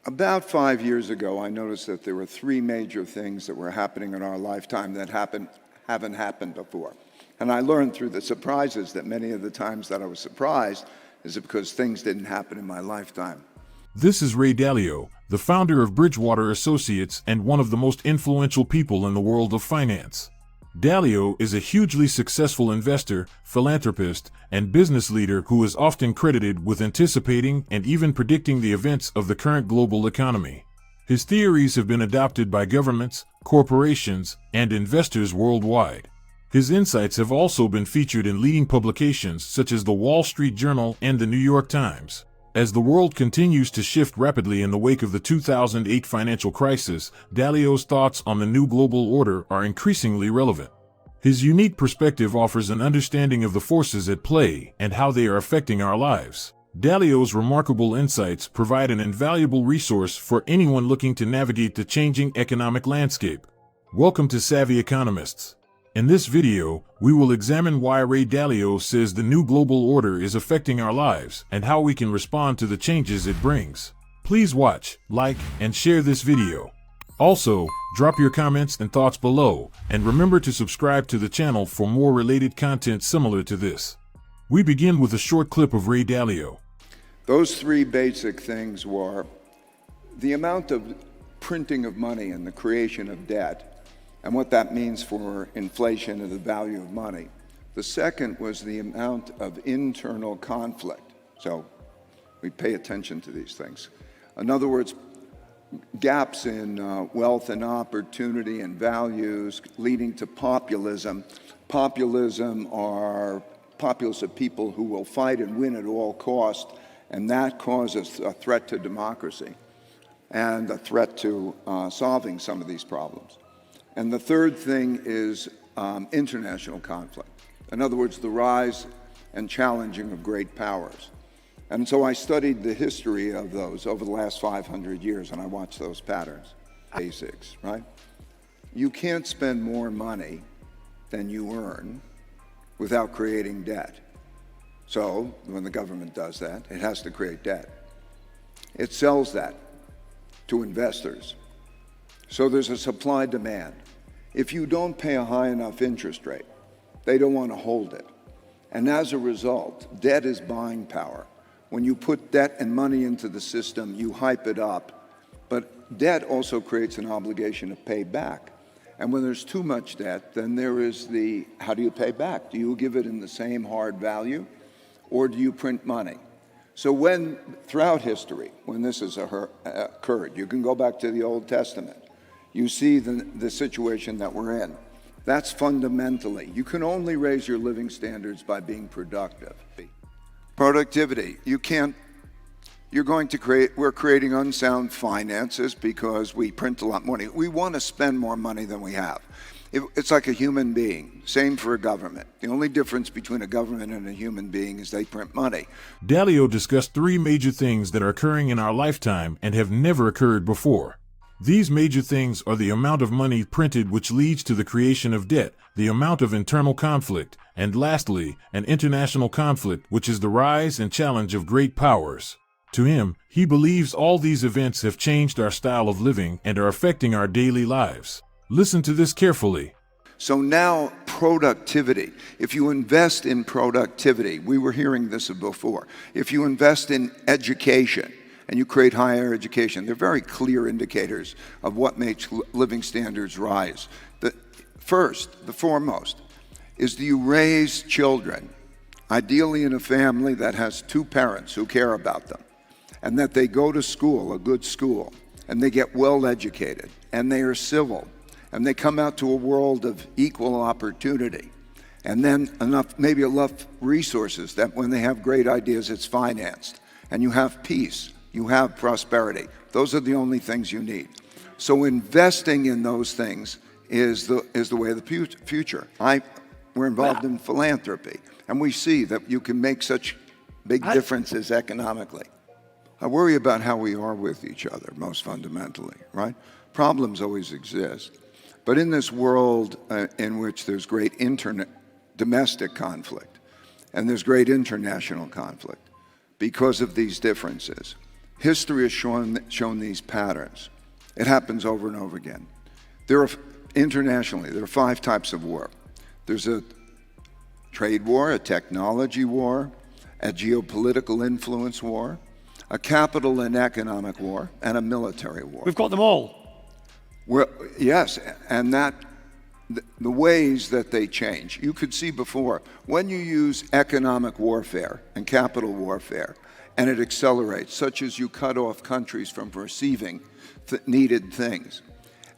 About 5 years ago, I noticed that there were three major things that were happening in our lifetime that haven't happened before. And I learned through the surprises that many of the times that I was surprised is because things didn't happen in my lifetime. This is Ray Dalio, the founder of Bridgewater Associates and one of the most influential people in the world of finance. Dalio is a hugely successful investor, philanthropist, and business leader who is often credited with anticipating and even predicting the events of the current global economy. His theories have been adopted by governments, corporations, and investors worldwide. His insights have also been featured in leading publications such as the Wall Street Journal and the New York Times. As the world continues to shift rapidly in the wake of the 2008 financial crisis, Dalio's thoughts on the new global order are increasingly relevant. His unique perspective offers an understanding of the forces at play and how they are affecting our lives. Dalio's remarkable insights provide an invaluable resource for anyone looking to navigate the changing economic landscape. Welcome to Savvy Economists. In this video, we will examine why Ray Dalio says the new global order is affecting our lives and how we can respond to the changes it brings. Please watch, like, and share this video. Also, drop your comments and thoughts below, and remember to subscribe to the channel for more related content similar to this. We begin with a short clip of Ray Dalio. Those three basic things were the amount of printing of money and the creation of debt, and what that means for inflation and the value of money. The second was the amount of internal conflict. So we pay attention to these things. In other words, gaps in wealth and opportunity and values leading to populism. Populism are populace of people who will fight and win at all costs, and that causes a threat to democracy and a threat to solving some of these problems. And the third thing is international conflict. In other words, the rise and challenging of great powers. And so I studied the history of those over the last 500 years, and I watched those patterns. Basics, right? You can't spend more money than you earn without creating debt. So when the government does that, it has to create debt. It sells that to investors. So there's a supply-demand. If you don't pay a high enough interest rate, they don't want to hold it. And as a result, debt is buying power. When you put debt and money into the system, you hype it up. But debt also creates an obligation to pay back. And when there's too much debt, then there is how do you pay back? Do you give it in the same hard value, or do you print money? So throughout history, when this has occurred, you can go back to the Old Testament, you see the situation that we're in. That's fundamentally, you can only raise your living standards by being productive. Productivity, we're creating unsound finances because we print a lot more money. We want to spend more money than we have. It's like a human being, same for a government. The only difference between a government and a human being is they print money. Dalio discussed three major things that are occurring in our lifetime and have never occurred before. These major things are the amount of money printed, which leads to the creation of debt, the amount of internal conflict, and lastly, an international conflict, which is the rise and challenge of great powers. To him, he believes all these events have changed our style of living and are affecting our daily lives. Listen to this carefully. So now productivity, if you invest in productivity, we were hearing this before, if you invest in education, and you create higher education, they're very clear indicators of what makes living standards rise. The foremost, is do you raise children, ideally in a family that has two parents who care about them, and that they go to school, a good school, and they get well educated, and they are civil, and they come out to a world of equal opportunity, and then maybe enough resources that when they have great ideas, it's financed, and you have peace. You have prosperity. Those are the only things you need. So investing in those things is the way of the future. We're involved in philanthropy, and we see that you can make such big differences economically. I worry about how we are with each other, most fundamentally, right? Problems always exist. But in this world in which there's great domestic conflict, and there's great international conflict, because of these differences, History has shown these patterns. It happens over and over again. Internationally, there are 5 types of war. There's a trade war, a technology war, a geopolitical influence war, a capital and economic war, and a military war. We've got them all. Well, yes, and the ways that they change. You could see before, when you use economic warfare and capital warfare, and it accelerates, such as you cut off countries from receiving needed things.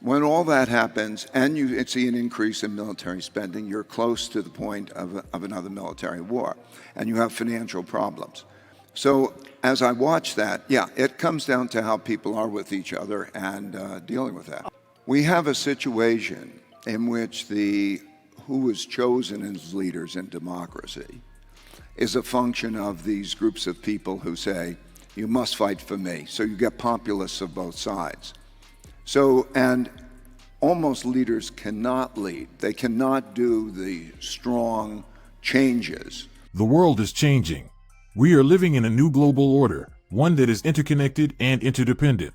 When all that happens, and you see an increase in military spending, you're close to the point of another military war, and you have financial problems. So as I watch that, yeah, it comes down to how people are with each other and dealing with that. We have a situation in which who is chosen as leaders in democracy is a function of these groups of people who say, you must fight for me. So you get populists of both sides. So, and almost leaders cannot lead. They cannot do the strong changes. The world is changing. We are living in a new global order, one that is interconnected and interdependent.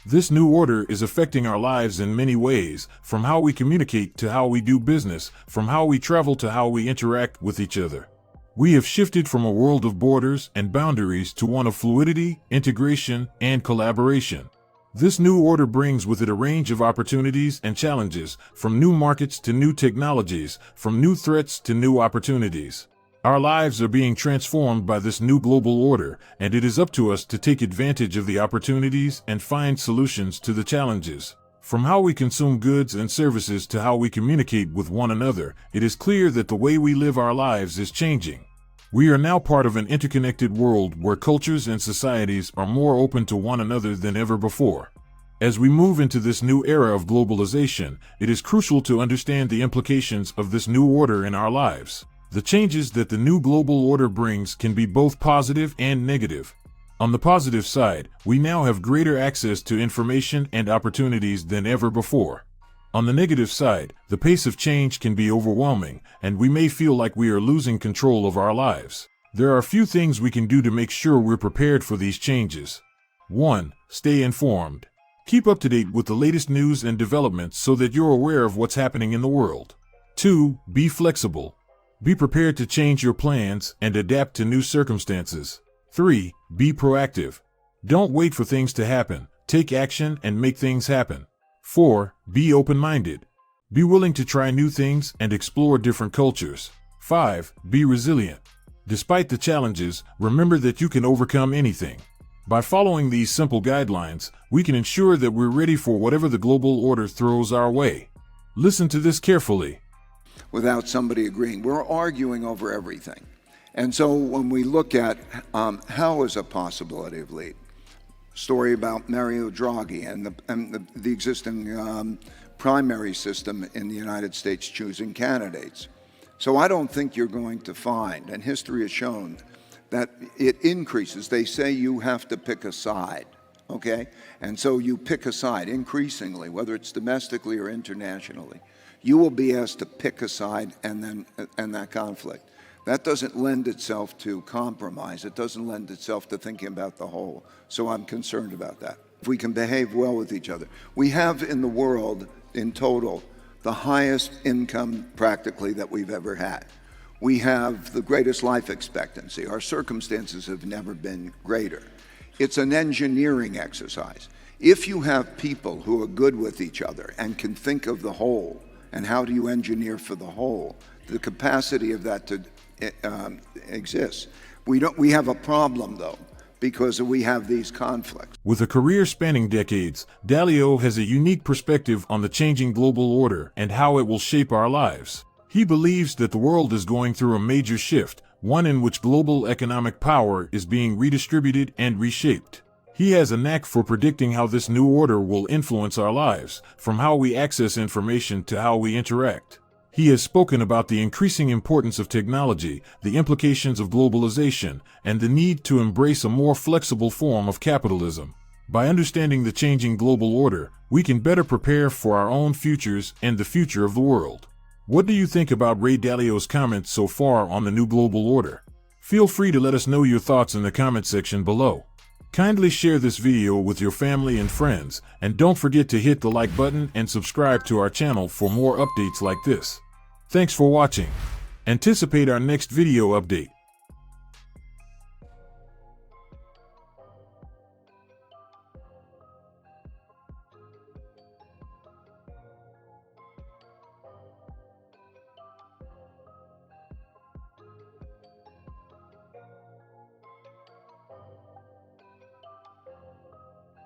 This new order is affecting our lives in many ways, from how we communicate to how we do business, from how we travel to how we interact with each other. We have shifted from a world of borders and boundaries to one of fluidity, integration, and collaboration. This new order brings with it a range of opportunities and challenges, from new markets to new technologies, from new threats to new opportunities. Our lives are being transformed by this new global order, and it is up to us to take advantage of the opportunities and find solutions to the challenges. From how we consume goods and services to how we communicate with one another, it is clear that the way we live our lives is changing. We are now part of an interconnected world where cultures and societies are more open to one another than ever before. As we move into this new era of globalization, it is crucial to understand the implications of this new order in our lives. The changes that the new global order brings can be both positive and negative. On the positive side, we now have greater access to information and opportunities than ever before. On the negative side, the pace of change can be overwhelming, and we may feel like we are losing control of our lives. There are a few things we can do to make sure we're prepared for these changes. 1. Stay informed. Keep up to date with the latest news and developments so that you're aware of what's happening in the world. 2. Be flexible. Be prepared to change your plans and adapt to new circumstances. 3. Be proactive. Don't wait for things to happen. Take action and make things happen. 4. Be open-minded. Be willing to try new things and explore different cultures. 5. Be resilient. Despite the challenges, remember that you can overcome anything. By following these simple guidelines, we can ensure that we're ready for whatever the global order throws our way. Listen to this carefully. Without somebody agreeing, we're arguing over everything. And so when we look at how is a possibility of lead, story about Mario Draghi and the existing primary system in the United States choosing candidates. So I don't think you're going to find, and history has shown, that it increases. They say you have to pick a side, okay? And so you pick a side increasingly, whether it's domestically or internationally. You will be asked to pick a side and that conflict. That doesn't lend itself to compromise. It doesn't lend itself to thinking about the whole. So I'm concerned about that. If we can behave well with each other. We have in the world, in total, the highest income practically that we've ever had. We have the greatest life expectancy. Our circumstances have never been greater. It's an engineering exercise. If you have people who are good with each other and can think of the whole, and how do you engineer for the whole, the capacity of that to exists. We have a problem, though, because we have these conflicts. With a career spanning decades, Dalio has a unique perspective on the changing global order and how it will shape our lives. He believes that the world is going through a major shift, one in which global economic power is being redistributed and reshaped. He has a knack for predicting how this new order will influence our lives, from how we access information to how we interact. He has spoken about the increasing importance of technology, the implications of globalization, and the need to embrace a more flexible form of capitalism. By understanding the changing global order, we can better prepare for our own futures and the future of the world. What do you think about Ray Dalio's comments so far on the new global order? Feel free to let us know your thoughts in the comment section below. Kindly share this video with your family and friends, and don't forget to hit the like button and subscribe to our channel for more updates like this. Thanks for watching. Anticipate our next video update.